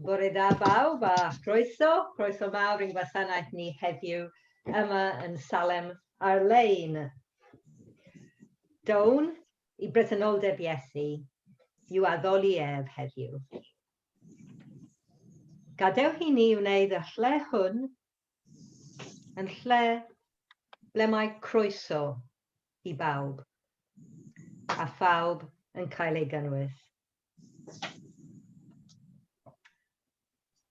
Bore da bawb a croeso mawr i'n gwasanaeth ni heddiw yma yn Salem ar-lein. Down i bresenoldeb Iesu yw addoli ef heddiw. Gadewch i ni wneud y lle hwn yn lle ble mae croeso i bawb a phawb yn cael ei gynnwys.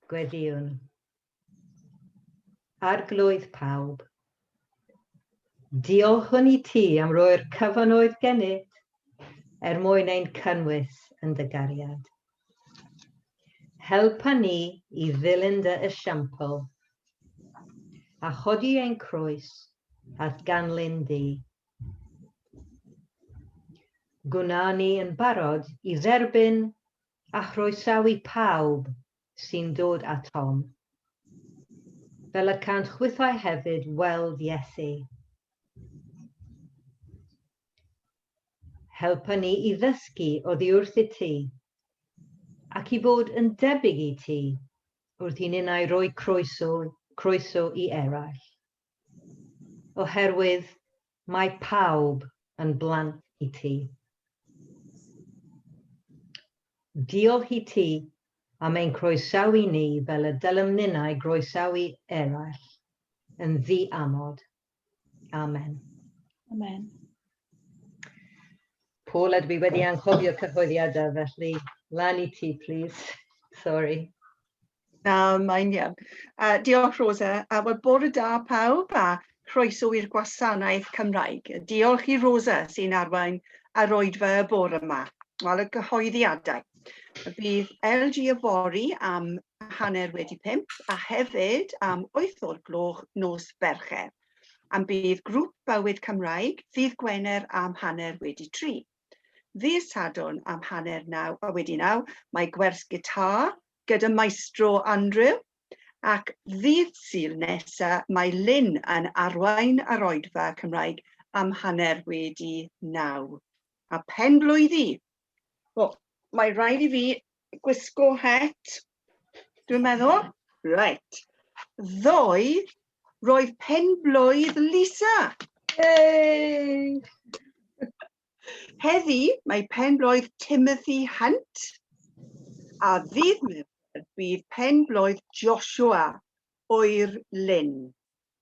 Gweddiwn. Arglwydd pawb. Diolchwn i ti am roi'r cyfanoedd gennyt mwyn ein cynnwys yn dy gariad. Helpa ni i ddilyn dy esiampl a chodi ein croes at ganlyn di. Gwna ni yn barod i dderbyn a chroesawu pawb sy'n dod atom, fel y cant chwythau hefyd weld Iesu. Helpa ni i ddysgu oddi wrth i ti, ac i fod yn debyg i ti wrth i ninnau roi croeso i eraill, oherwydd mae pawb yn blant i ti. Diolch i ti am ein croesawu ni fel y dylem ninnau groesawu eraill yn ddi-amod. Amen. Amen. Paul, ydw i wedi anghofio cyhoeddiadau, felly lan i ti, please. Sorry. Mae'n iawn. Diolch, Rosa. Wel, bore da pawb a croeso i'r gwasanaeth Cymraeg. Diolch i Rosa sy'n arwain ar Oedfa y bore yma. Wel, y gyhoeddiadau. Bydd LG yfori am 4:05 a hefyd am 8 o'r gloch nos Fercher. Am bydd grŵp bywyd Cymraeg ddydd Gwener am 3:30. Ddydd Sadwrn am 8:30 mae gwers gitar gyda maestro Andrew, ac ddydd Sul nesa mae Lynn yn arwain ar Oedfa Cymraeg am 8:30. A penblwyddi. Mae rhaid i fi gwisgo het, dwi'n meddwl. Right. Ddoe, roedd penblwydd Lisa. Yay! Heddi, mae penblwydd Timothy Hunt. A ddydd Mercher bydd penblwydd Joshua o'r Lynn.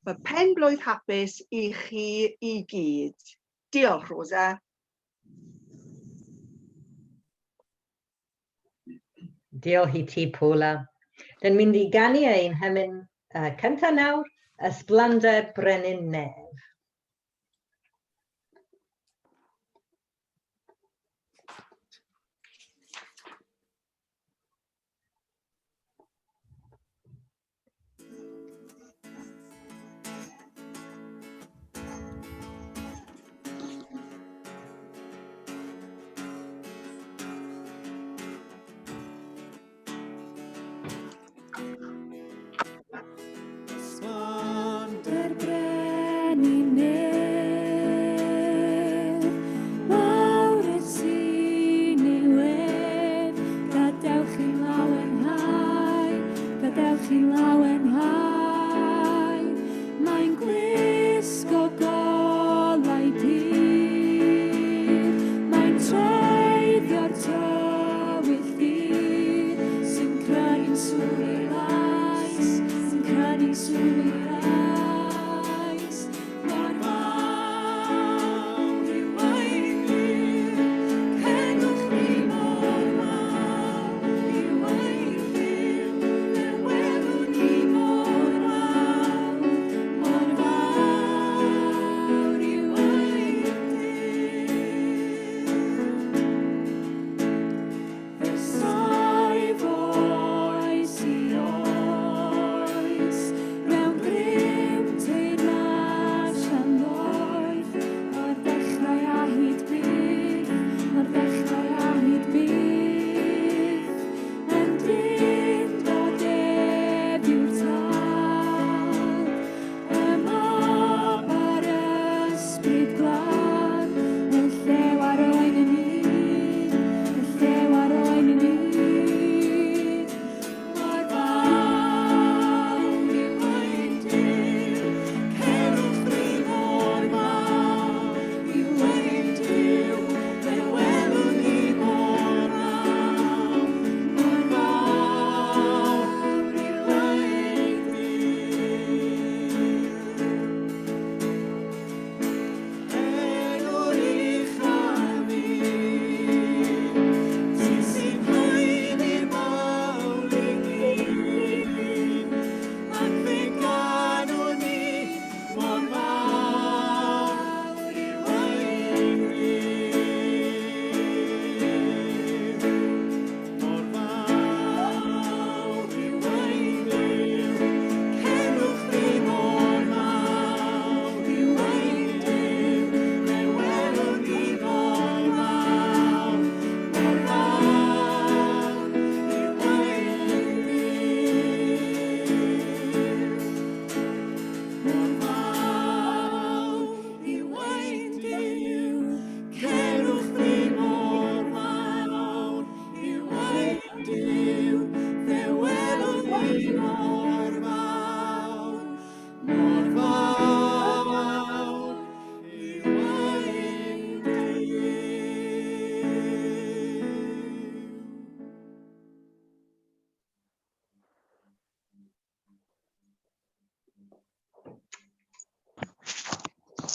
Mae penblwydd hapus i chi i gyd. Diolch, Rosa. Diolch i ti, Paula. Dwi'n mynd i ganu ein hymyn cyntaf nawr, Ysblander Brenin Nef.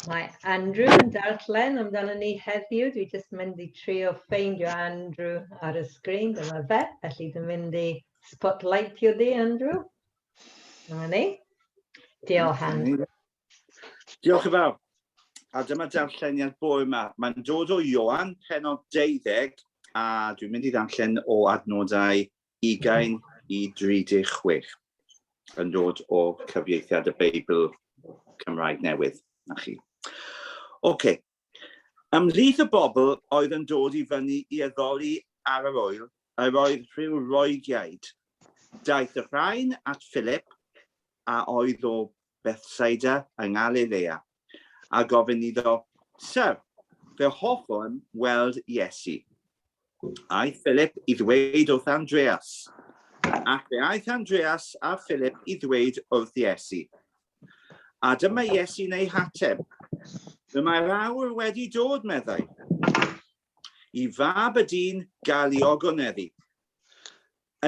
Mae Andrew yn darllen amdano ni heddiw. Dwi jyst mynd i trio ffeindio Andrew ar y sgrin. Dyma fe. Felly dwi'n mynd i spotlightio di, Andrew. Dyma ni. Diolch, Andrew. Diolch yn fawr. A dyma darlleniad bore yma. Mae'n dod o Ioan, pennod 12, a dwi'n mynd i ddarllen o adnodau 20 i 36. Yn dod o cyfieithiad y Beibl Cymraeg newydd. Na chi. OK. Ymhlith y bobl oedd yn dod i fyny i addoli ar yr oel, yr oedd rhyw roegiaid. Daeth y rhain at Philip, a oedd o Bethsaida yng Ngalilea, a gofyn iddo, Sir, fe hoffwn weld Iesu. Aeth Philip i ddweud wrth Andreas, ac fe aeth Andreas a Philip i ddweud wrth Iesu. A dyma Iesu'n ei hateb. Mae'r awr wedi dod, meddai. I fab y dyn gael ei ogoneddu.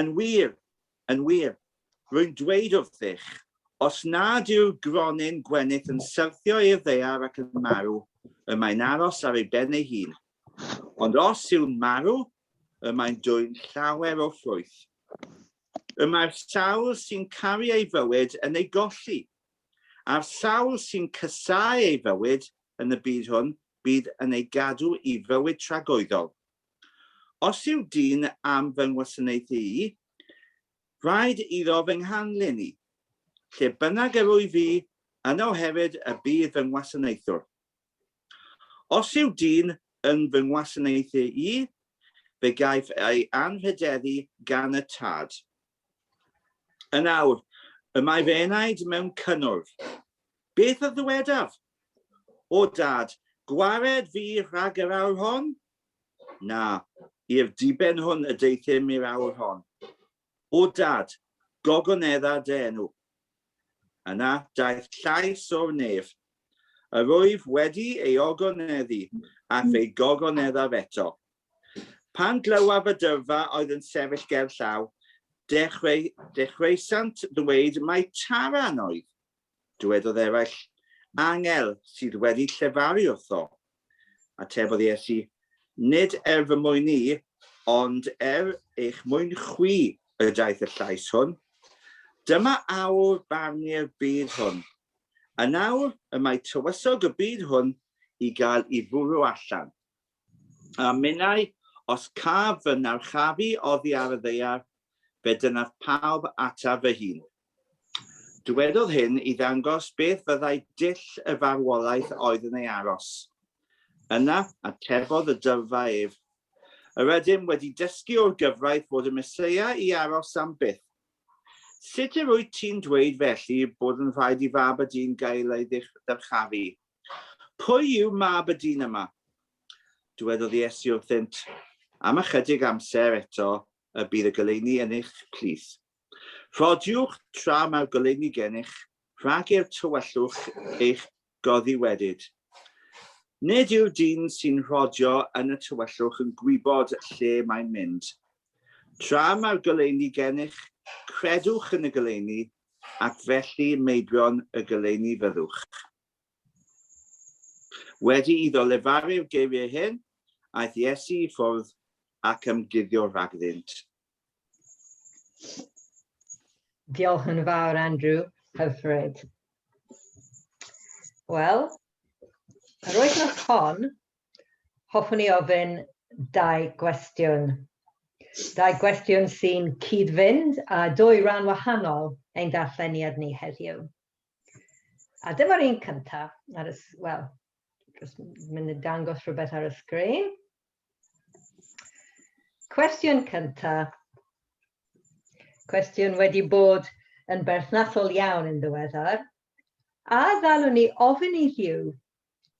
Yn wir, rwy'n dweud wrthych, os nad yw'r gronyn gwenith yn syrthio i'r ddaear ac yn marw, y mae'n aros ar ei ben ei hun. Ond os yw'n marw, y mae'n dwyn llawer o ffrwyth. Y mae'r sawl sy'n caru ei fywyd yn ei golli, a'r sawl sy'n cysau ei fywyd yn y byd hwn, bydd yn ei gadw i fywyd tragoeddol. Os yw dyn am fy ngwasanaethu i, rhaid iddo fy nghanlyn i, lle bynnag yr wyf fi, yno hefyd y bydd fy ngwasanaethwr. Os yw dyn yn fy ngwasanaethu i, fe gaiff ei anrhydeddu gan y tad. Yn awr, y mae fe enaid mewn cynnwrf. Beth y ddywedaf? O dad, gwared fi rhag yr awr hon? Na, i'r diben hwn y deithim i'r awr hon. O dad, gogonedda dy enw. Yna daeth llais o'r nef. Yr wyf wedi ei ogoneddu a ei gogoneddaf eto. Pan glywaf y dyrfa oedd yn sefyll ger llaw, dechreuant ddweud mai taran oedd. Dywedodd eraill, angel sydd wedi llefaru wrtho. Atebodd Iesu, nid fy mwyn i, ond eich mwyn chwi y daeth y llais hwn. Dyma awr barnu'r byd hwn. Yn awr y mae tywysog y byd hwn i gael i fwrw allan. A minnau, os caf fy narchafu oddi ar y ddaear, fe dyna'r pawb ataf fy hun. Dywedodd hyn i ddangos beth fyddai dull y farwolaeth oedd yn ei aros. Yna atebodd y dyrfa ef. Yr ydym wedi dysgu o'r gyfraith fod y Meseia i aros am byth. Sut wyt ti'n dweud felly bod yn rhaid i fab y dyn gael ei ddyrchafu? Pwy yw mab y dyn yma? Dywedodd Iesu wrthynt, am ychydig amser eto y bydd y goleuni yn eich plith. Rhodiwch tra mae'r goleuni gennych, rhag i'r tywyllwch eich goddi wedyd. Nid yw'r dyn sy'n rhodio yn y tywyllwch yn gwybod lle mae'n mynd. Tra mae'r goleuni gennych, credwch yn y goleuni, ac felly meibion y goleuni fyddwch. Wedi iddo lefaru'r geiriau hyn, aeth Iesu i ffwrdd ac ymguddio rhagddynt. Diolch yn fawr, Andrew. Hyfryd. Wel, yr wythnos hon, hoffwn i ofyn 2 gwestiwn. 2 gwestiwn sy'n cyd-fynd a 2 ran wahanol ein darlleniad ni heddiw. A dyma'r un cyntaf. Wel, jyst mynd i dangos rhywbeth ar y sgrin. Cwestiwn cyntaf. Cwestiwn wedi bod yn berthnasol iawn yn ddiweddar. A ddalwn ni ofyn i Dduw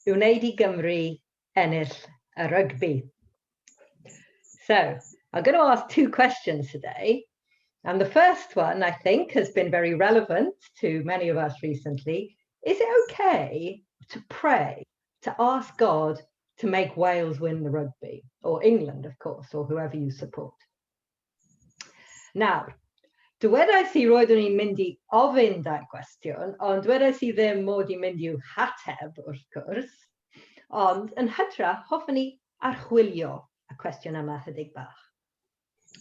i wneud i Gymru ennill y rygbi? So, I'm going to ask 2 questions today. And the first one, I think, has been very relevant to many of us recently. Is it okay to pray, to ask God to make Wales win the rugby? Or England, of course, or whoever you support. Now, Dywedais i roeddwn i'n mynd i ofyn da'r cwestiwn, ond dywedais i ddim mod i mynd i'w hateb wrth gwrs. Ond yn hytrach, hoffwn ni archwilio y cwestiwn yma chydig bach.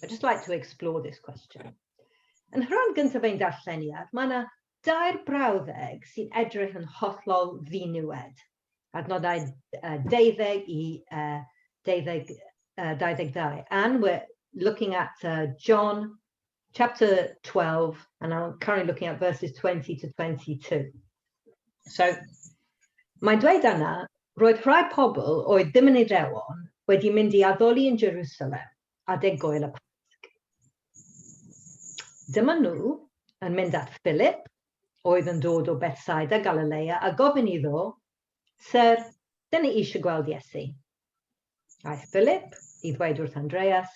I'd just like to explore this question. Yn rhan gyntaf ein darlleniad, mae yna 2 brawddeg sy'n edrych yn hollol ddiniwed. Adnodau 12 i 22. And we're looking at John chapter 12, and I'm currently looking at verses 20 to 22. So, mae'n dweud yna, roedd rhai pobl oedd ddim yn Iddewon wedi mynd i addoli yn Jerusalem adeg Goel y Pasg. Dyma nhw yn mynd at Philip, oedd yn dod o Bethsaida, Galilea, a gofyn iddo, Sir, dyn ni eisiau gweld Iesu. Aeth Philip i ddweud wrth Andreas,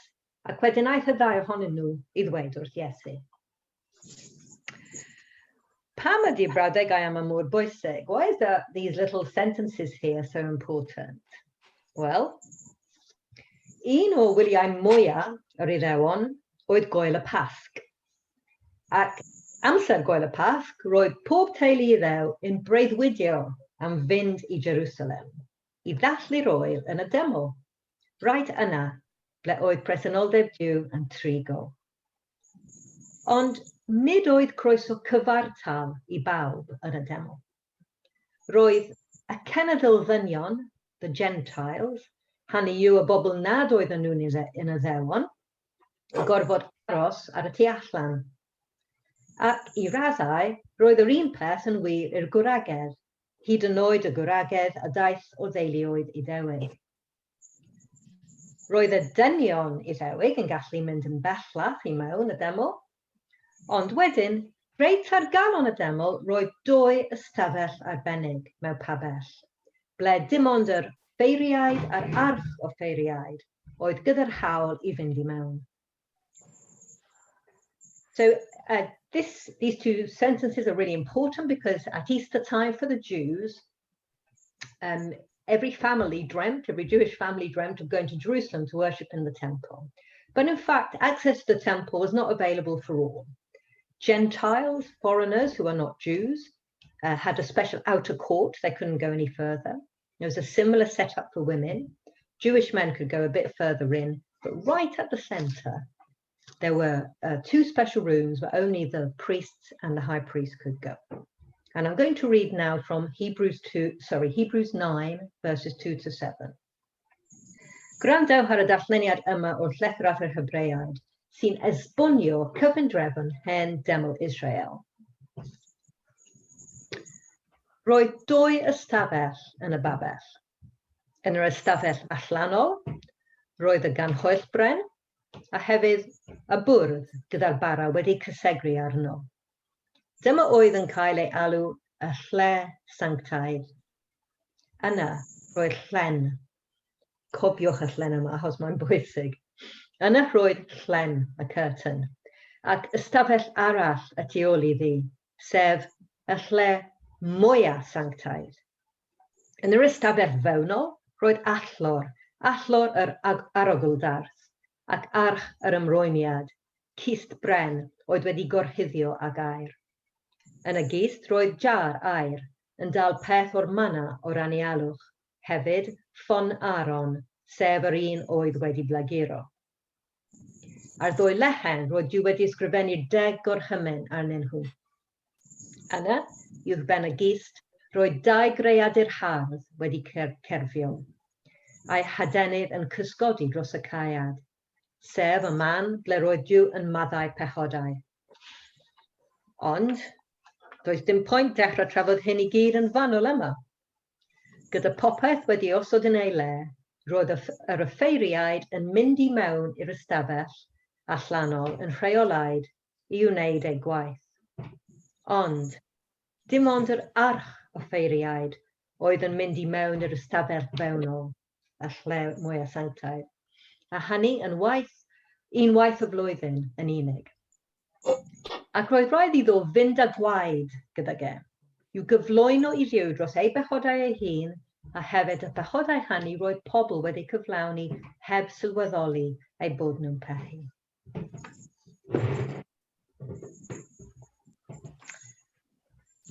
ac wedyn aeth y 2 ohonyn nhw i ddweud wrth Iesu. Pam ydy brawddegau yma mor bwysig? Why is that these little sentences here so important? Well, un o wyliau mwyaf yr Iddewon oedd Goel y Pasg. Ac amser Goel y Pasg, roedd pob teulu Iddew yn breuddwydio am fynd i Jerusalem i ddathlu'r oer yn y deml. Right yna, ble oedd presenoldeb Duw yn trigo. Ond nid oedd croeso cyfartal i bawb yn y deml. Roedd y cenedl ddynion, the Gentiles, hynny yw y bobl nad oedden nhw'n yn Iddewon, gorfod aros ar y tu allan. Ac i raddau, roedd yr un peth yn wir i'r gwragedd, hyd yn oed y gwragedd a daeth o ddeuluoedd Iddewig. Roedd y dynion Iddewig yn gallu mynd yn bellach i mewn y deml, ond wedyn, reit ar galon y deml, roedd 2 ystafell arbennig mewn pabell, ble dim ond yr ffeiriaid a'r arch o ffeiriaid oedd gyda'r hawl i fynd i mewn. So these 2 sentences are really important because at Easter time for the Jews, every Jewish family dreamt of going to Jerusalem to worship in the temple. But in fact, access to the temple was not available for all. Gentiles, foreigners who are not Jews, had a special outer court. They couldn't go any further. There was a similar setup for women. Jewish men could go a bit further in, but right at the center, there were 2 special rooms where only the priests and the high priest could go. And I'm going to read now from Hebrews 9, verses 2 to 7. Gwrandewch ar y darlleniad yma o'r llythyr at yr Hebreaid, sy'n esbonio cyfundrefn hen deml Israel. Roedd 2 ystafell yn y babell. Yn yr ystafell allanol, roedd y ganhoellbren, a hefyd y bwrdd gyda'r bara wedi cysegru arno. Dyma oedd yn cael ei alw y lle sanctaidd. Yna roedd llen. Cofiwch y llen yma, achos mae'n bwysig. Yna roedd llen, y curtain, ac ystafell arall y tu ôl iddi, sef y lle mwyaf sanctaidd. Yn yr ystafell fewnol, roedd allor yr arogl darth, ac arch yr ymrwymiad, cist bren oedd wedi gorchuddio ag air. Yn y gist roedd jar air yn dal peth o'r mana o ranialwch, hefyd ffon Aaron, sef yr un oedd wedi blaguro. Ar 2 lechen roedd Duw wedi ysgrifennu 10 gorchymyn arnyn nhw. Yna, uwch ben y gist, roedd 2 greadur hardd wedi cerfio, a'i hadenydd yn cysgodi dros y caiad, sef y man ble roedd Duw yn maddau pechodau. Ond, does dim pwynt dechrau trafod hyn i gyd yn fanwl yma. Gyda popeth wedi osod yn ei le, roedd yr ffeiriaid yn mynd i mewn i'r ystafell allanol yn rheolaidd i wneud ei gwaith. Ond, dim ond yr arch o ffeiriaid oedd yn mynd i mewn i'r ystafell fewnol, y lle mwyaf sanctaidd, a hynny yn un waith y flwyddyn yn unig. Ac roedd rhaid iddo fynd â gwaed gydag e, i'w gyflwyno i Dduw dros ei bechodau ei hun, a hefyd y bechodau hynny roedd pobl wedi cyflawni heb sylweddoli eu bod nhw'n pechu.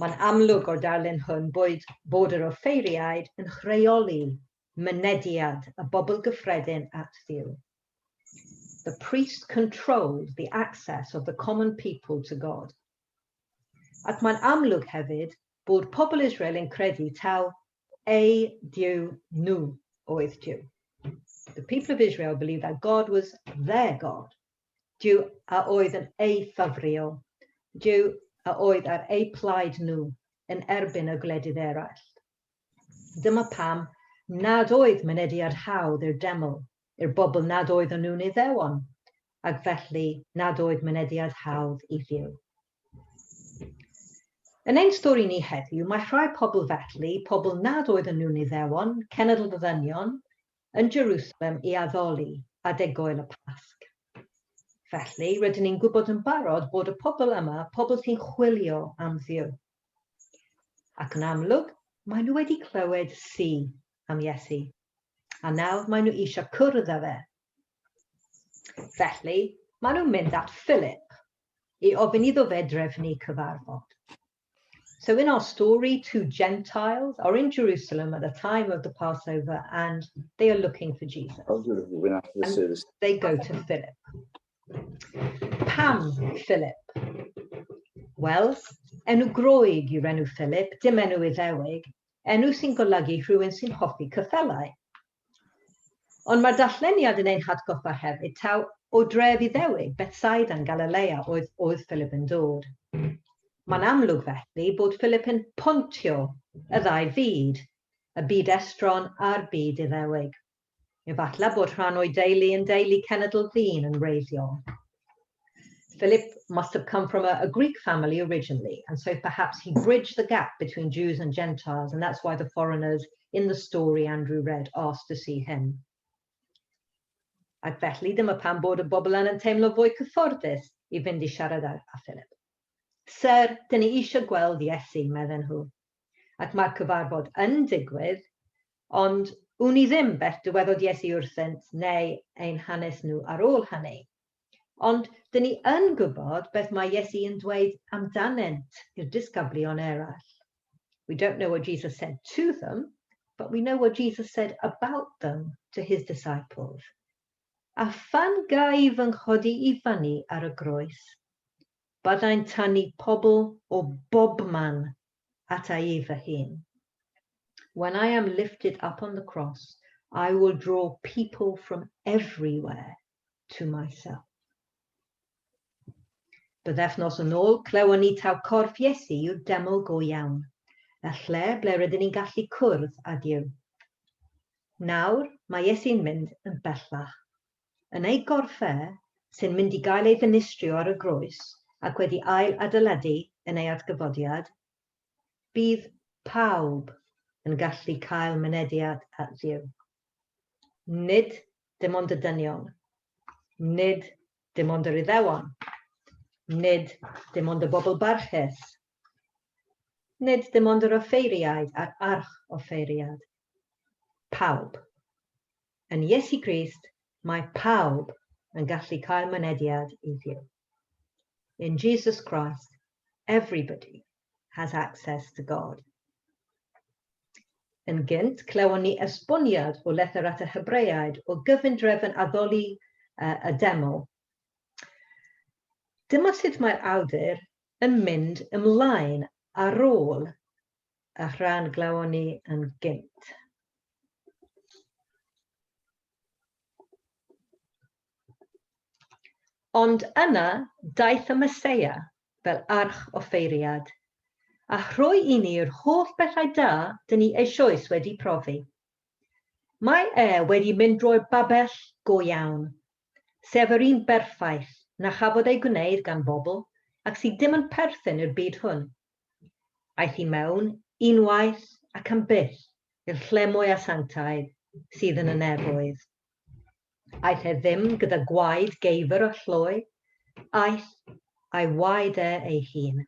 Mae'n amlwg o'r darlun hwn bod yr offeiriaid yn chreoli mynediad y bobl gyffredin at Dduw. The priest controlled the access of the common people to God. Ac mae'n amlwg hefyd bod pobl Israel yn credu taw ei Dduw nhw oedd Dduw. The people of Israel believed that God was their God. Dduw a oedd yn ei ffafrio. Dduw a oedd ar ei plaid nhw yn erbyn y gwledydd eraill. Dyma pam nad oedd mynediad hawdd i'r deml, i'r bobl nad oedd yn nhw'n Iddewon, ac felly nad oedd mynediad hawdd i Dduw. Yn ein stori ni heddiw, mae rhai pobl felly, pobl nad oedd yn nhw'n Iddewon, cenedl y ddynion, yn Jerusalem i addoli a degoel y Pasg. Felly, rydyn ni'n gwybod yn barod bod y pobl yma, pobl sy'n chwilio am Dduw. Ac yn amlwg, maen nhw wedi clywed am Iesu, a nawr maen nhw eisiau cwrdd â fe. Felly, maen nhw'n mynd at Philip i ofyn iddo fe drefnu cyfarfod. So in our story, 2 Gentiles are in Jerusalem at the time of the Passover and they are looking for Jesus. And they go to Philip. Pam Philip? Wel, enw groeg yw'r enw Philip, dim enw Iddewig, enw sy'n golygu rhywun sy'n hoffi cyffelau. Ond mae'r darlleniad yn ein hatgoffa hefyd taw o dref Iddewig, Bethsaida yn Galilea oedd Philip yn dod. Mae'n amlwg felly bod Philip yn pontio y ddau fyd, y byd estron a'r byd Iddewig. Efallai bod rhan o'i deulu yn deulu cenedl ddyn yn wreiddiol. Philip must have come from a Greek family originally, and so perhaps he bridged the gap between Jews and Gentiles, and that's why the foreigners in the story Andrew read asked to see him. Ac felly dyma pam bod y bobl yn teimlo fwy cyfforddus I fynd I siarad â Philip. Sir, dyn ni eisiau gweld Iesu, medden nhw. Ac mae'r cyfarfod yn digwydd, ond wn I ddim beth dywedodd Iesu wrthynt neu ein hanes nhw ar ôl hynny. Ond dyn ni yn gwybod beth mae Iesu yn dweud amdanynt i'r disgyblion eraill. We don't know what Jesus said to them, but we know what Jesus said about them to his disciples. A phan gaif yng nghodi I fyny ar y groes, byddai'n tynnu pobl o bobman at ei fy hun. When I am lifted up on the cross, I will draw people from everywhere to myself. Byddefnos yn ôl, clywon ni taw corff Iesu yw'r deml go iawn, y lle ble rydyn ni'n gallu cwrdd â Dduw. Nawr, mae Iesu'n mynd yn bellach. Yn ei gorff sy'n mynd I gael ei ddinistrio ar y groes ac wedi ail adeiladu yn ei atgyfodiad, bydd pawb yn gallu cael mynediad at Dduw. Nid dim ond y dynion, nid dim ond yr Iddewon, nid dim ond y bobl barchus, nid dim ond yr offeiriaid a'r arch offeiriad. Pawb. Yn Iesu Grist, mae pawb yn gallu cael mynediad I Dduw. In Jesus Christ, everybody has access to God. Yn gynt, clywon ni esboniad o lethr at y Hebreaid o gyfundrefn addoli y deml. Dyma sut mae'r awdur yn mynd ymlaen ar ôl y rhan glywon ni yn gynt. Ond yna daeth y Meseia fel arch offeiriad, a rhoi I ni'r holl bethau da dyn ni eisoes wedi profi. Mae wedi mynd drwy'r babell go iawn, sef yr un berffaith na chafodd ei gwneud gan bobl ac sydd dim yn perthyn i'r byd hwn. Aeth I mewn unwaith ac am byth i'r lle mwy a sanctaidd sydd yn y nefoedd. Aeth ddim gyda gwaed geifr o llwy, aeth a'i waed ei hun,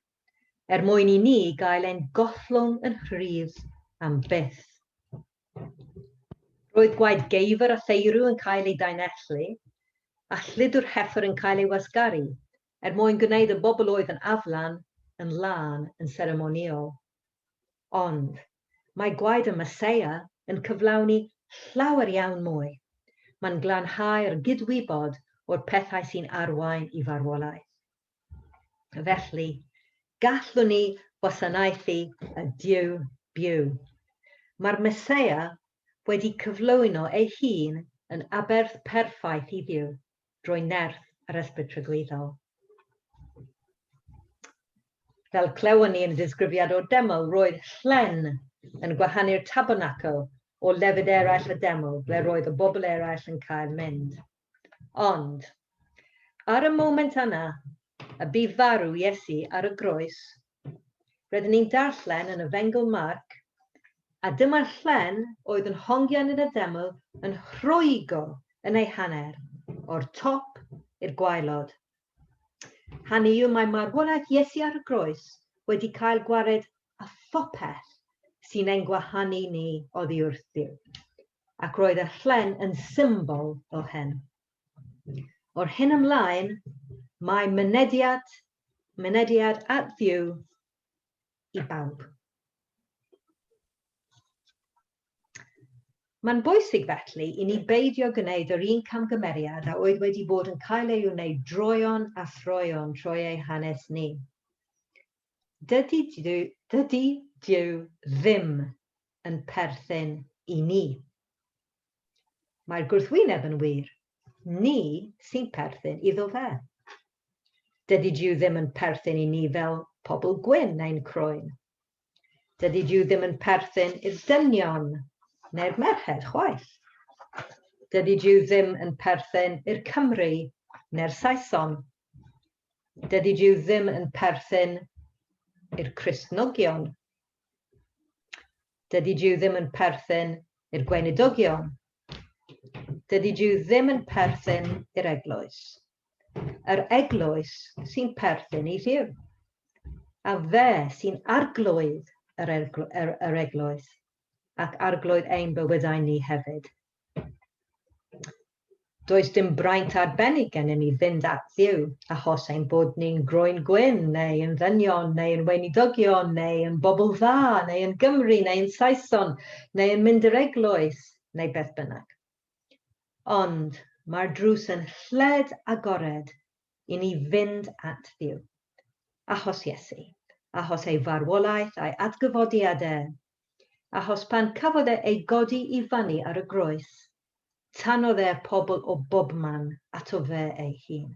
mwyn I ni gael ein gollwng yn rhydd am byth. Roedd gwaed geifr a theirw yn cael ei dainellu, a lludw'r heifer yn cael ei wasgaru, mwyn gwneud y bobl oedd yn aflan yn lân yn seremoniol. Ond mae gwaed y Meseia yn cyflawni llawer iawn mwy. Mae'n glanhau'r gydwybod o'r pethau sy'n arwain I farwolaeth. Felly, gallwn ni wasanaethu y Duw byw. Mae'r Meseia wedi cyflwyno ei hun yn aberth perffaith I Dduw drwy nerth yr ysbryd trygwyddol. Fel clywon ni yn y disgrifiad o'r deml, roedd llen yn gwahanu'r tabernacl o lefydd eraill y deml, ble roedd y bobl eraill yn cael mynd. Ond, ar y moment yna, y bu farw Iesu ar y groes, rydyn ni'n darllen yn y Fengl Marc, a dyma'r llen oedd yn hongian yn y deml yn rhwygo yn ei hanner, o'r top i'r gwaelod. Hynny yw mae marwolaeth Iesu ar y groes wedi cael gwared a phopeth sy'n ein gwahanu ni oddi wrth Dduw. Ac roedd y llen yn symbol o hyn. O'r hyn ymlaen, mae mynediad at Dduw I bawb. Mae'n bwysig felly I ni beidio gwneud yr un camgymeriad a oedd wedi bod yn cael ei wneud droeon a throeon trwy ei hanes ni. Dydy Duw ddim yn perthyn I ni. Mae'r gwrthwyneb yn wir. Ni sy'n perthyn iddo fe. Dydy Duw ddim yn perthyn I ni fel pobl gwyn neu'n croen. Dydy Duw ddim yn perthyn i'r dynion neu'r merched chwaith. Dydy Duw ddim yn perthyn i'r Cymru neu'r Saeson. Dydy Duw ddim yn perthyn i'r Cristnogion. Dydy Duw ddim yn perthyn i'r Gweinidogion. Dydy Duw ddim yn perthyn i'r Eglwys. Yr Eglwys sy'n perthyn I Dduw. A fe sy'n arglwydd yr Eglwys. Ac arglwydd ein bywydau ni hefyd. Does dim braint arbennig gennym ni fynd at Dduw, achos ein bod ni'n groen gwyn, neu yn ddynion, neu yn weinidogion, neu yn bobl dda, neu yn Gymru, neu yn Saeson, neu yn mynd i'r Eglwys, neu beth bynnag. Ond mae'r drws yn lled agored I ni fynd at Dduw. Achos Iesu, achos ei farwolaeth a'i atgyfodiadau, achos pan cafodd ei godi I fyny ar y groes, tanodd e'r pobl o bobman ato fe ei hun.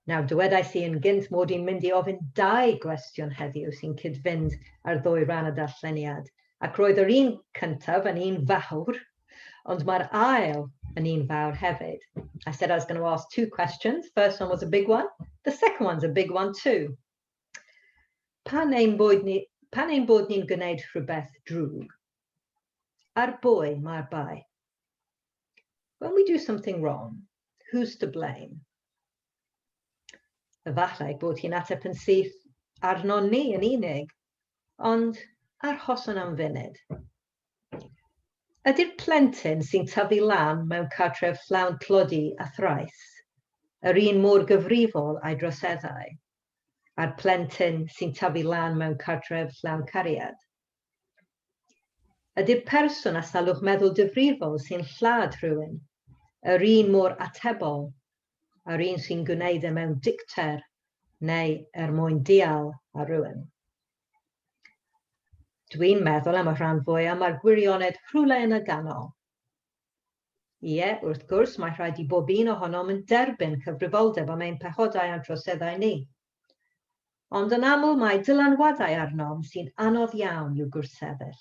Nawr, dywedais I yn gynt mod i'n mynd I ofyn 2 gwestiwn heddiw sy'n cyd-fynd ar ddwy ran y darlleniad, ac roedd yr un cyntaf yn un fawr, ond mae'r ail yn un fawr hefyd. I said I was going to ask 2 questions. First one was a big one. The second one's a big one too. Pan ein bod ni'n gwneud rhywbeth drwg, ar bwy mae'r bai. When we do something wrong, who's to blame? Efallai bod hi'n ateb yn syth arno ni yn unig, ond arhoson am funud. Ydy'r plentyn sy'n tyfu lan mewn cartref llawn tlodi a thrais, yr un mor gyfrifol a'i droseddau, a'r plentyn sy'n tyfu lan mewn cartref llawn cariad? Ydy'r person a salwch meddwl difrifol sy'n llad rhywun, yr un mor atebol, a'r un sy'n gwneud e mewn dicter neu mwyn dial a rhywun? Dwi'n meddwl am y rhan fwyaf mae'r gwirionedd rhywle yn y ganol. Ie, wrth gwrs, mae rhaid I bob un ohonom yn derbyn cyfrifoldeb am ein pechodau a droseddau ni. Ond yn aml mae dylanwadau arnom sy'n anodd iawn i'w gwrthsefyll.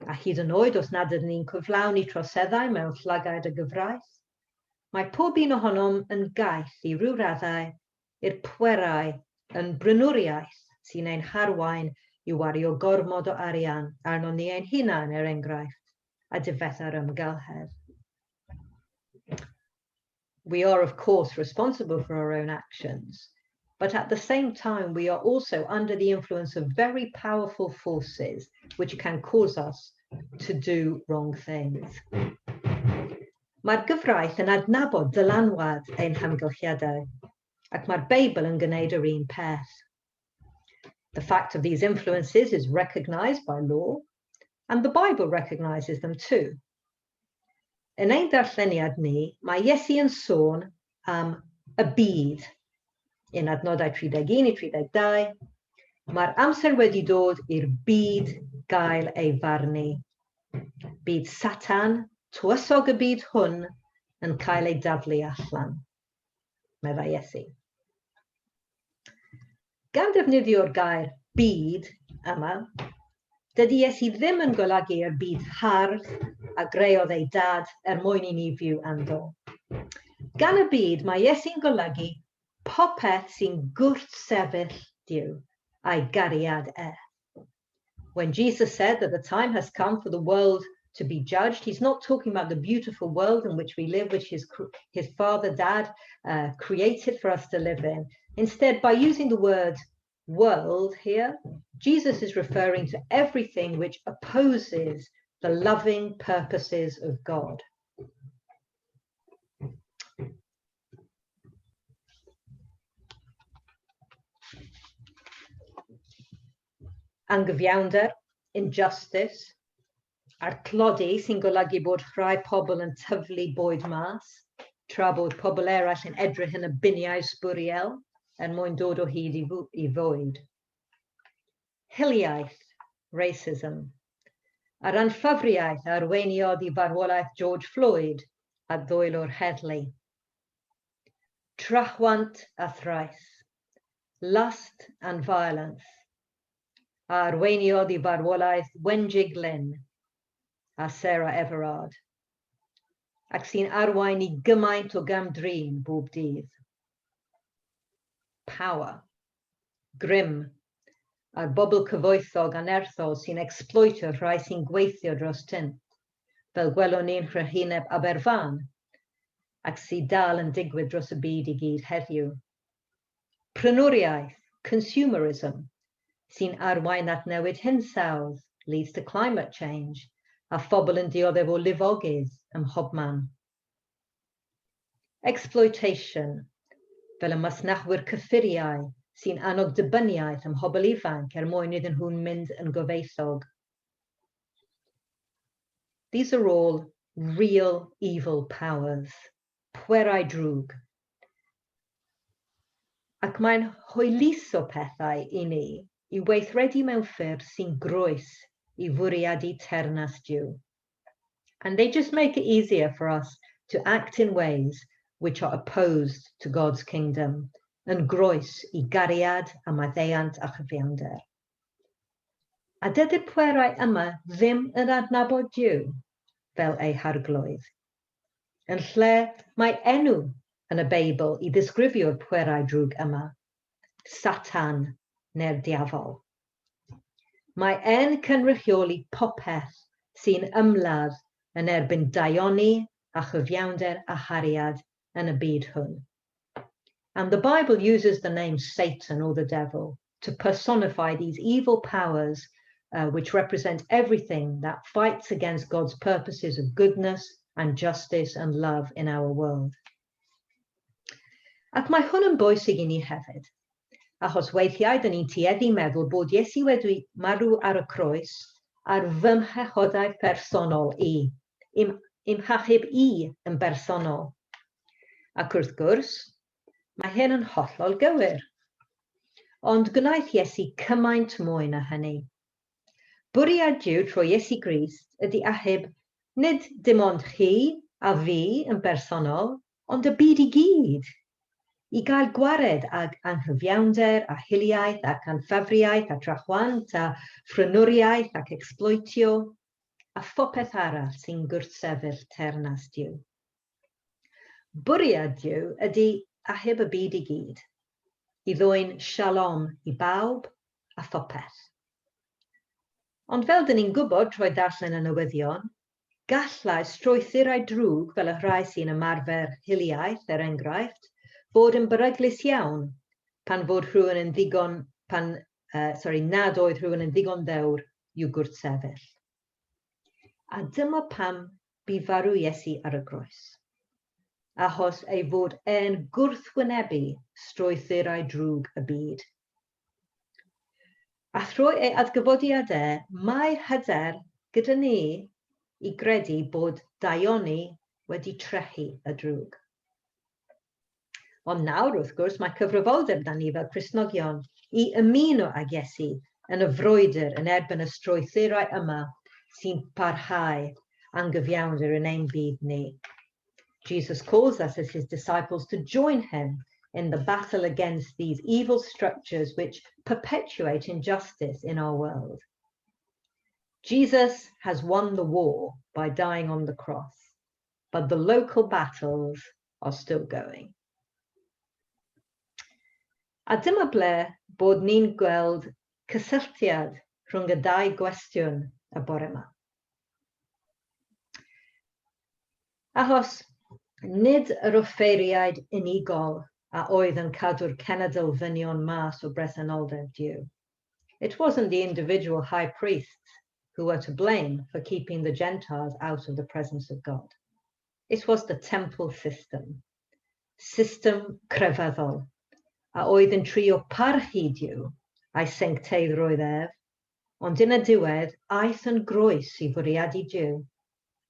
A hyd yn oed os nad ydyn ni'n cyflawni troseddau mewn llygad y gyfraith, mae pob un ohonom yn gaeth I ryw raddau i'r pwerau yn brynwriaeth sy'n ein harwain I wario gormod o arian arno ni ein hunain enghraifft a difetha'r ymgylchedd. We are of course responsible for our own actions, but at the same time we are also under the influence of very powerful forces which can cause us to do wrong things. Mae'r gyfraith yn adnabod dylanwad ein hamgylchiadau. ac mae'r Beibl yn gwneud yr un peth. The fact of these influences is recognised by law, and the Bible recognises them too. Yn ein darlleniad ni, mae Iesu yn sôn am y byd. In adnodau 31 i 32, mae'r amser wedi dod i'r byd gael ei farnu. Byd Satan, tywysog y byd hwn, yn cael ei daflu allan, meddai Iesu. Gan defnyddio'r gair byd yma, dydy Iesu ddim yn golygu'r byd hardd a greodd ei dad mwyn I ni fyw ynddo. Gan y byd, mae Iesu'n golygu popeth sy'n gwrthsefyll Duw a'i gariad When Jesus said that the time has come for the world to be judged, he's not talking about the beautiful world in which we live, which his father, dad, created for us to live in. Instead, by using the word world here, Jesus is referring to everything which opposes the loving purposes of God. Anghyfiawnder, injustice, a'r clodi sy'n golygu bod rhai pobl yn tyflu bwyd mas, tra bod pobl eraill yn edrych yn y biniau sbwriel mwyn dod o hyd I fwyd. Hiliaeth, racism, a'r anffafriaeth a arweiniodd I farwolaeth George Floyd a ddwyl o'r heddlu. Trachwant a thraeth, lust and violence, a arweiniodd I farwolaeth Wenjig Lynn a Sarah Everard, ac sy'n arwain I gymaint o gamdrin bob dydd. Power, grym, a'r bobl cyfoethog anerthol sy'n exploitio rhai sy'n gweithio dros tynt, fel gwelwn ni'n Rhyhineb Aberfan, ac sy'n dal yn digwydd dros y byd I gyd heddiw. Prenwriaeth, consumerism, sy'n arwain at newid hinsawdd, leads to climate change, a phobl yn dioddef o lifogydd mhobman. Exploitation, fel y masnachwyr cyffuriau sy'n annog dibyniaeth mhobl ifanc mwyn iddyn nhw'n mynd yn gyfoethog. These are all real evil powers, pwerau drwg. Ac mae'n hwyluso pethau I ni I weithredu mewn ffyrdd sy'n groes I fwriadu teyrnas Duw. And they just make it easier for us to act in ways which are opposed to God's kingdom, yn groes I gariad a maddeuant a chyfiawnder. A dydy'r pwerau yma ddim yn adnabod Duw fel ei harglwydd. Yn lle mae enw yn y Beibl I ddisgrifio'r pwerau drwg yma, Satan neu'r diafol. Mae cynrychioli popeth sy'n ymladd yn erbyn daioni a chyfiawnder a hariad yn y byd hwn. And the Bible uses the name Satan or the devil to personify these evil powers which represent everything that fights against God's purposes of goodness and justice and love in our world. Ac mae hwn yn bwysig I ni hefyd, achos weithiau dyn ni'n tueddu meddwl bod Iesu wedi marw ar y croes ar fy mhechodaeth personol I, I'm hachub I yn bersonol. Ac wrth gwrs, mae hyn yn hollol gywir. Ond gwnaeth Iesu cymaint mwy na hynny. Bwriad Duw trwy Iesu Grist ydy achub nid dim ond chi a fi yn bersonol, ond y byd I gyd. I gael gwared ag anghyfiawnder a hiliaeth ac anffafriaeth a trachwant a phrynwriaeth ac exploitio a phopeth arall sy'n gwrthsefyll teyrnas Duw. Bwriad Duw ydy achub y byd I gyd, I ddwyn shalom I bawb a phopeth. Ond fel dyn ni'n gwybod trwy darllen y newyddion, gallai strwythurau drwg fel y rhai sy'n ymarfer hiliaeth enghraifft, bod yn beryglus iawn pan fod rhywun yn nad oedd rhywun yn ddigon ddewr i'w achos ei fod yn gwrthwynebu strwythurau drwg y byd. A thrwy ei adgyfodiadau, mae'r hyder gyda ni i gredu bod daioni wedi trechu y drwg. Ond nawr, wrth gwrs, mae cyfrifoldeb dan ni fel Cristnogion i ymuno ag Iesu yn y frwydr yn erbyn y strwythurau yma sy'n parhau a'n gyfiawnder yn ein byd ni. Jesus calls us as his disciples to join him in the battle against these evil structures which perpetuate injustice in our world. Jesus has won the war by dying on the cross, but the local battles are still going. A dyma ble bod ni'n gweld cysylltiad rhwng y dau gwestiwn y bore yma. Achos nid yr offeiriaid unigol a oedd yn cadw'r cenedl ddynion mas o bresenoldeb Duw. It wasn't the individual high priests who were to blame for keeping the Gentiles out of the presence of God. It was the temple system crefyddol, a oedd yn trio parchu Duw a'i sancteiddrwydd ef, ond yn y diwedd, aeth yn groes i fwriadu Duw,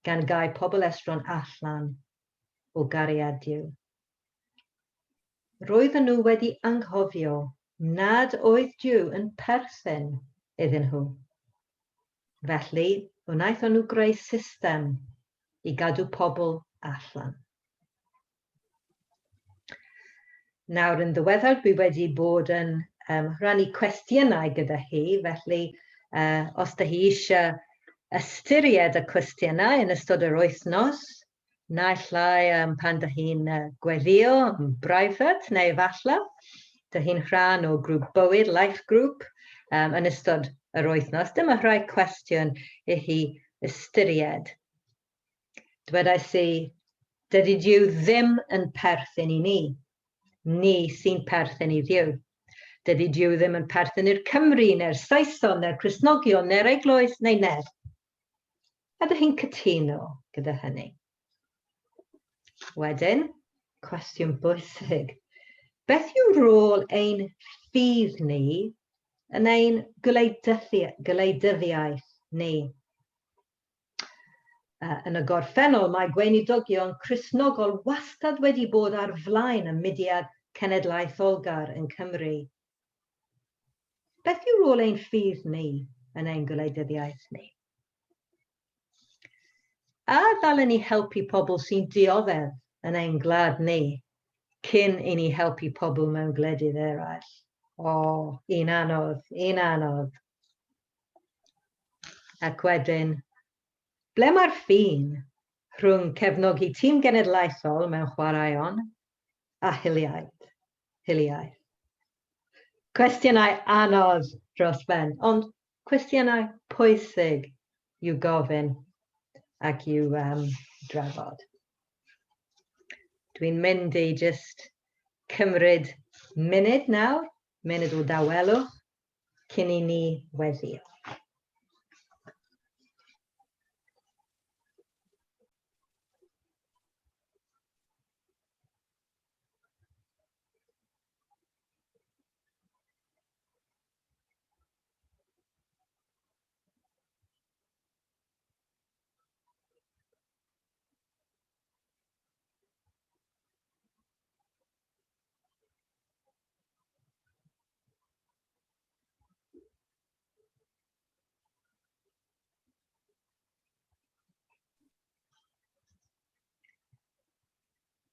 gan gau pobl estron allan o gariad Duw. Roedden nhw wedi anghofio nad oedd Duw yn perthyn iddyn nhw. Felly, wnaethon nhw greu system i gadw pobl allan. Nawr, yn ddiweddar, dwi wedi bod yn rhannu cwestiynau gyda hi, felly os da hi eisiau ystyried y cwestiynau yn ystod yr wythnos, naill llai pan da hi'n gweddio yn brifat neu efallai, da hi'n rhan o grŵp bywyd, life group, yn ystod yr wythnos. Dyma rhai cwestiwn i hi ystyried. Dwedais i, dydy Duw ddim yn perthyn i ni. Ni sy'n perthyn i Dduw. Dydy Duw ddim yn perthyn i'r Cymru, neu'r Saeson, neu'r Cristnogion, neu'r Eglwys, neu neb. Ydych chi'n cytuno gyda hynny? Wedyn, cwestiwn bwysig. Beth yw rôl ein ffydd ni yn ein gwleidyddiaeth ni? Yn y gorffennol, mae gweinidogion Cristnogol wastad wedi bod ar flaen y mudiad cenedlaetholgar yn Cymru. Beth yw rôl ein ffydd ni yn ein gwleidyddiaeth ni? A ddalen ni helpu pobl sy'n dioddef yn ein gwlad ni cyn i ni helpu pobl mewn gwledydd eraill? O, un anodd. Ac wedyn, ble mae'r ffin rhwng cefnogi tîm genedlaethol mewn chwaraeon a hiliaeth? Cwestiynau anodd dros ben, ond cwestiynau pwysig i'w gofyn ac i'w drafod. Dwi'n mynd i just cymryd munud nawr, munud o dawelwch, cyn i ni weddio.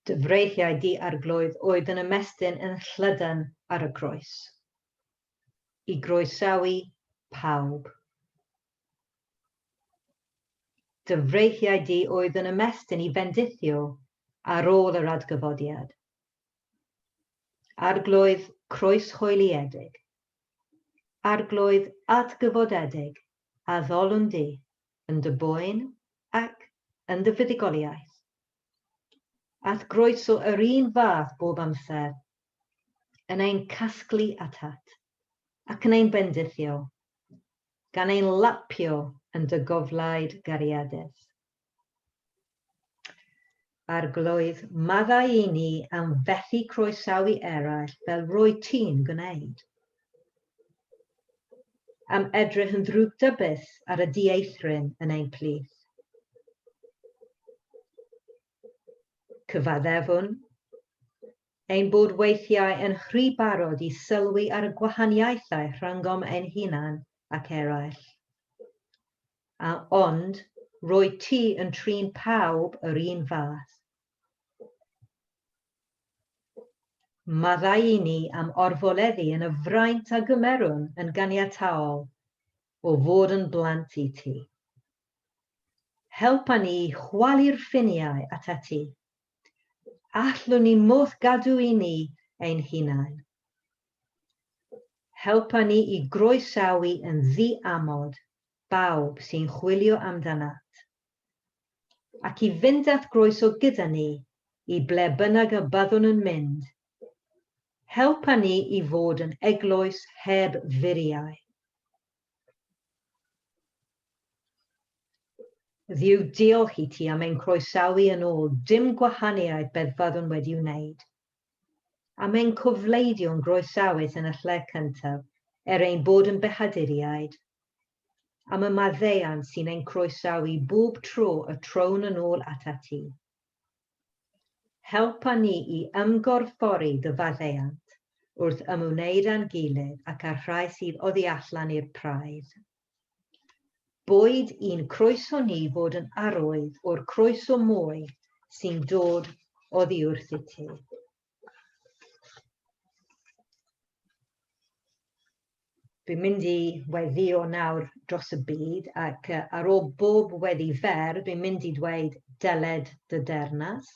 Dyfreithiau di-arglwydd oedd yn ymestyn yn Llydan ar y groes, i groesawu pawb. Dyfreithiau di oedd yn ymestyn i bendithio ar ôl yr adgyfodiad. Arglwydd croeshoeliedig, arglwydd adgyfodedig a ddolwn di yn dy boen ac yn dy fuddugoliaeth. At groeso yr un fath bob amser, yn ein casglu atat, ac yn ein bendithio, gan ein lapio yn dy goflaid gariadus. Arglwydd, maddau I ni am fethu croesawu eraill fel roi ti'n gwneud. Am edrych yn ddrwg dybys ar y dieithrin yn ein plith. Cyfaddefwn, ein bod weithiau yn rhy barod I sylwi ar y gwahaniaethau rhyngom ein hunan ac eraill. Ond, roi ti yn trin pawb yr un fath. Maddau I ni am orfoleddu yn y fraint a gymerwn yn ganiataol o fod yn blant I ti. Helpa ni I chwalu'r ffiniau ata ti. Allwn ni modd gadw I ni ein hunain. Helpa ni I groesawu yn ddi-amod bawb sy'n chwilio amdanat. Ac I fynd at groeso gyda ni I ble bynnag y byddwn yn mynd. Helpa ni I fod yn eglwys heb furiau. Ddiw diolch I ti am ein croesawu yn ôl dim gwahaniaeth beth fyddwn wedi wneud. Am ein cofleidio'n groesawus yn y lle cyntaf ein bod yn behaduriaid. Am y maddeuant sy'n ein croesawu bob tro y trown yn ôl ata ti. Helpa ni I ymgorffori dy faddeuant wrth ymwneud â'n gilydd ac ar rhai sydd oddi allan i'r praidd. Boed un croeso ni fod yn arwydd o'r croeso mwy sy'n dod oddi wrth I ti. Dwi'n mynd I weddio nawr dros y byd ac ar ôl bob weddi fer, dwi'n mynd I dweud dyled dy dernas.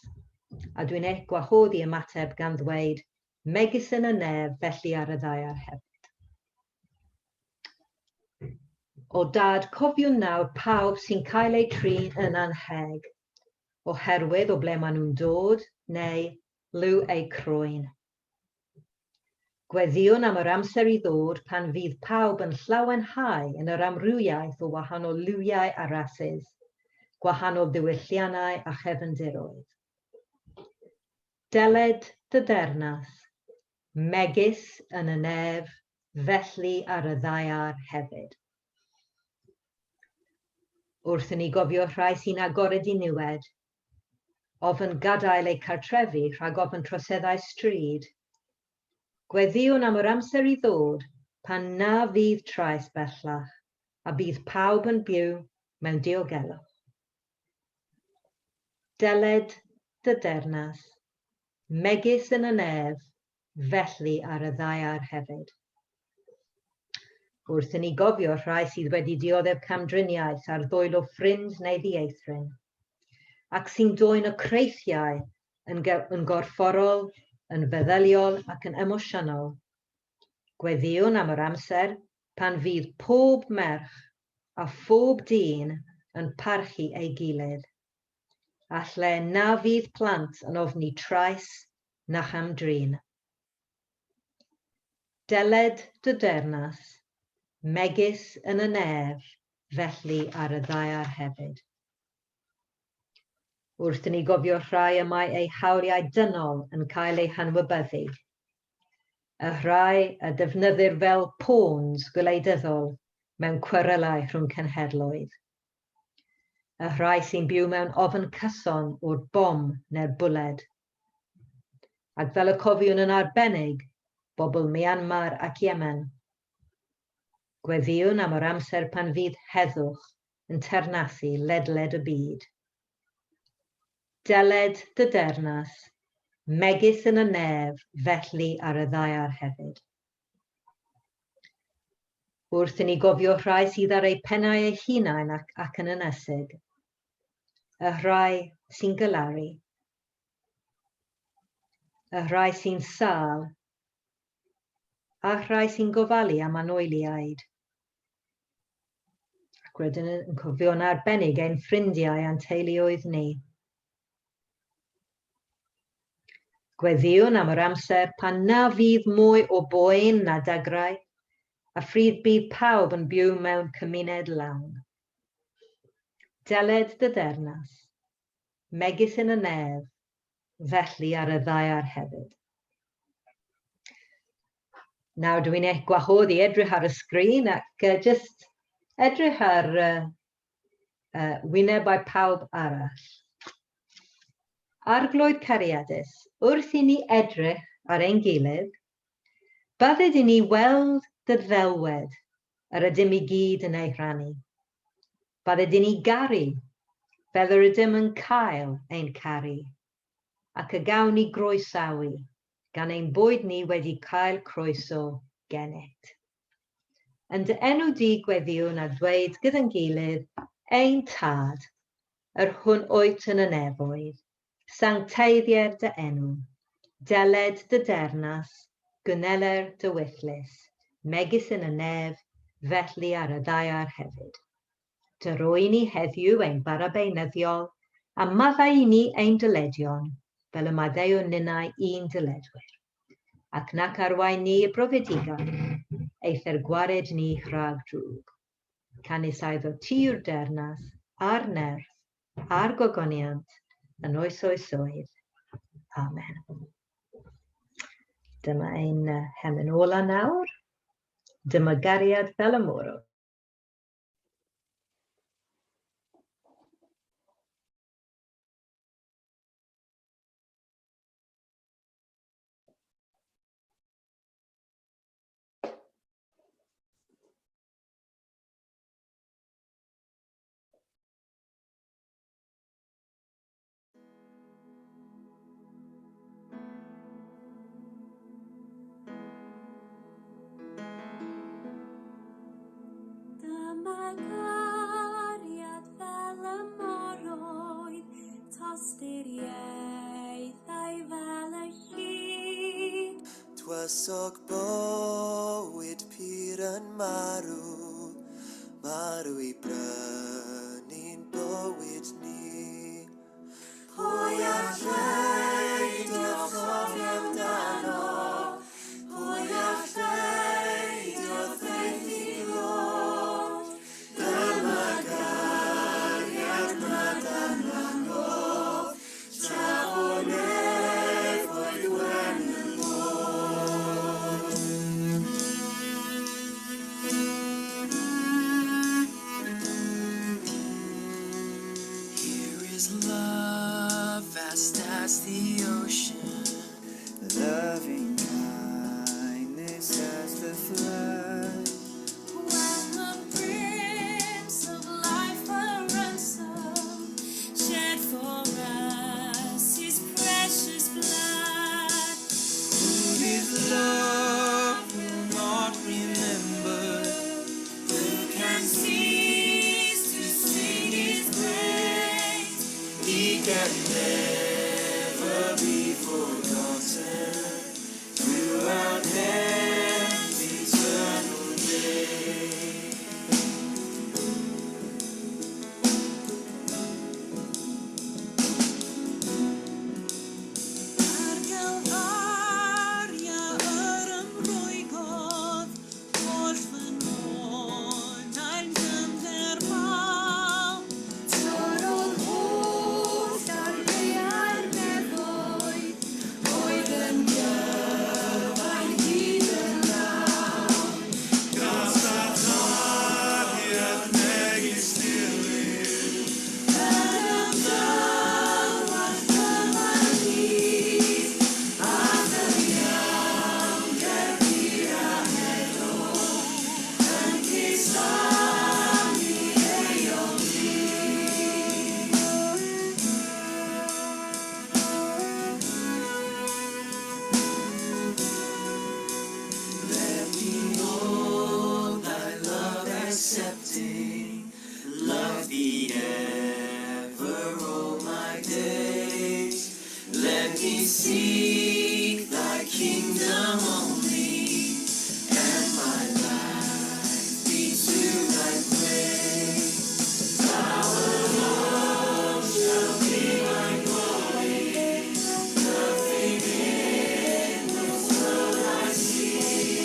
A dwi'n eich gwahoddi ymateb gan ddweud megis yn y nef felly ar y ddaiar hefyd. O dad, cofiwn nawr pawb sy'n cael eu trin yn anheg, oherwydd o ble maen nhw'n dod neu liw eu croen. Gweddiwn am yr amser I ddod pan fydd pawb yn llawenhau yn yr amrywiaeth o wahanol liwiau a rasydd, gwahanol ddiwylliannau a chefndiroedd. Dyled dy dernas, megis yn y nef, felly ar y ddaiar hefyd. Wrth I ni gofio rhai sy'n agored I niwed, ofyn gadael eu cartrefi rhag ofyn troseddau stryd. Gweddiwn am yr amser I ddod pan na fydd trais bellach a bydd pawb yn byw mewn diogelwch. Dyled dy dernas, megis yn y nef, felly ar y ddaiar hefyd. Wrth I ni gofio rhai sydd wedi dioddef camdriniaeth ar ddwylo ffrind neu ddieithrin, ac sy'n dwyn y creithiau yn gorfforol, yn feddyliol ac yn emosiynol. Gweddiwn am yr amser pan fydd pob merch a phob dyn yn parchu ei gilydd, a lle na fydd plant yn ofni trais nach am drin. Dyled dy dernas, megis yn y nef, felly ar y ddaiar hefyd. Wrth I ni gofio rhai y mae eu hawliau dynol yn cael eu hanwybyddu. Y rhai y defnyddir fel pawns gwleidyddol mewn cwerylau rhwng cenhedloedd. Y rhai sy'n byw mewn ofn cyson o'r bom neu'r bwled. Ac fel y cofiwn yn arbennig, bobl Myanmar ac Yemen. Gweddiwn am yr amser pan fydd heddwch yn teyrnasu ledled y byd. Dyled dy dernas, megis yn y nef, felly ar y ddaiar hefyd. Wrth I ni gofio rhai sydd ar eu pennau eu hunain ac yn ynysig. Y rhai sy'n gylaru. Y rhai sy'n sâl. A rhai sy'n gofalu am anwyliaid. Ac wedyn yn cofio'n arbennig ein ffrindiau a'n teuluoedd ni. Gweddiwn am yr amser pan na fydd mwy o boen na dagrau, a phryd bydd pawb yn byw mewn cymuned lawn. Dyled dy dernas, megis yn y nef, felly ar y ddaear hefyd. Nawr dwi'n gwahoddi edrych ar y sgrin ac just edrych ar wynebau pawb arall. Arglwydd cariadus, wrth I ni edrych ar ein gilydd, bydded I ni weld dy ddelwed yr ydym I gyd yn ei rhannu. Bydded I ni garu, fel yr ydym yn cael ein caru, ac y gawn ni groesawu, gan ein bwyd ni wedi cael croeso genet. Yn dy enw di gweddiwn a dweud gyda'n gilydd, ein tad, yr hwn oet yn y nefoedd, sancteiddiau'r dy enw, deled dy dernas, gynneler dy wyllus, megis yn y nef, felly ar y ddaear hefyd. Dyroi ni heddiw ein barabeunyddiol, a maddau I ni ein dyledion, fel y maddau o ninnau un dyledwyr. Ac nac arwain ni y brofedigon, eith'r gwared ni rhag drwg. Canis aiddo ti yw'r dernas, a'r nerth, a'r gogoniant, yn oes oesoedd. Amen. Dyma ein hemen ola nawr. Dyma gariad fel y môr. Tywysog bywyd pyr yn marw, marw I brynu'n bywyd ni. Pwy allai dio chofio amdano, pwy allai dio ddeud I glod, dyma gariad madarnangodd, tra o nefoedd wen y as the ocean, loving kindness as the flood. When the Prince of Life a ransom shed for us His precious blood, who His love will not remember, who can cease to sing His praise? He can never be forgotten throughout heaven's eternal day. Ar Galfaria ymrwygodd wrth fy nôl a'n gyndermal. Torodd holl ar ddaear nefoedd, oedd yn gyfaen hyd yn lawn. Gas a ddariad megis dilyn, yn ymdalwaith dyma ni, a ddyniam gerdir a heddwch, yn cusanu eol ni. Let me hold thy love accepting, love thee ever all my days. Let me seek thy kingdom only, and my life be to thy praise. Thou alone shalt be my glory, nothing in this world I see.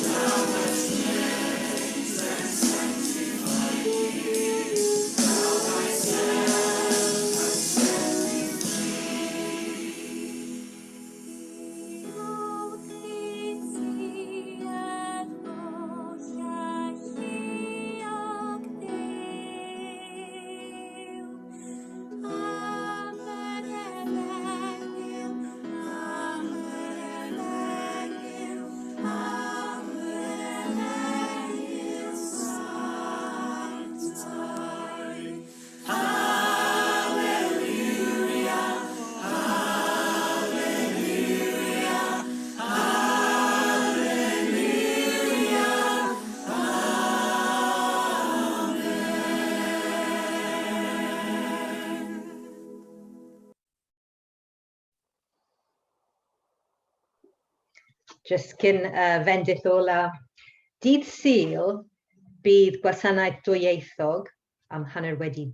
Thou hast cleansed and sanctified me, thou thyself hast set Jyst cyn fendith ola. Dydd Sul bydd gwasanaeth dwyieithog am hanner wedi,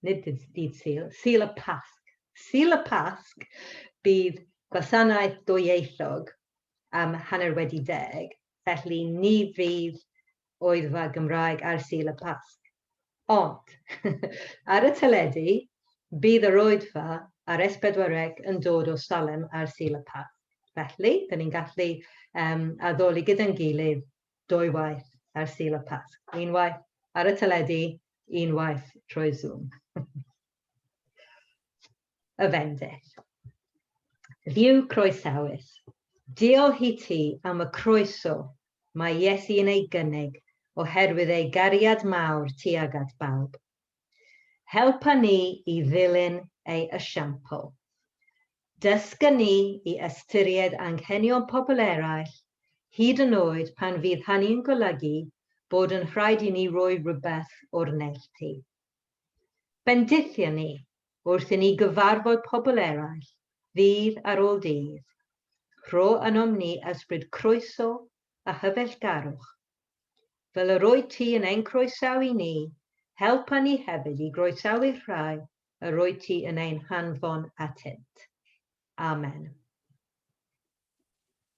nid dydd Sul, Sul y Pasg. Sul y Pasg bydd gwasanaeth dwyieithog am hanner wedi 10, felly ni fydd Oedfa Gymraeg ar Sul y Pasg. Ond, ar y teledu, bydd yr Oedfa a'r S4C yn dod o Salem ar Sul y Pasg. Felly, dyn ni'n gallu addoli gyda'n gilydd 2 waith ar Sul y Pasg. Un waith ar y teledu, un waith trwy Zoom. Y fendith. Ddiw croesawus. Diolch i ti am y croeso mae Iesu yn ei gynnig oherwydd ei gariad mawr tuag at bawb. Helpa ni i ddilyn ei esiampl. Dysga ni i ystyried anghenion pobl eraill, hyd yn oed pan fydd hynny'n golygu bod yn rhaid i ni roi rhywbeth o'r neilltu. Bendithia ni wrth i ni gyfarfod pobl eraill, ddydd ar ôl dydd. Rho ynom ni ysbryd croeso a hyfellgarwch. Fel yr oed ti yn ein croesawu ni, helpa ni hefyd i groesawu rhai yr oed ti yn ein hanfon atynt. Amen.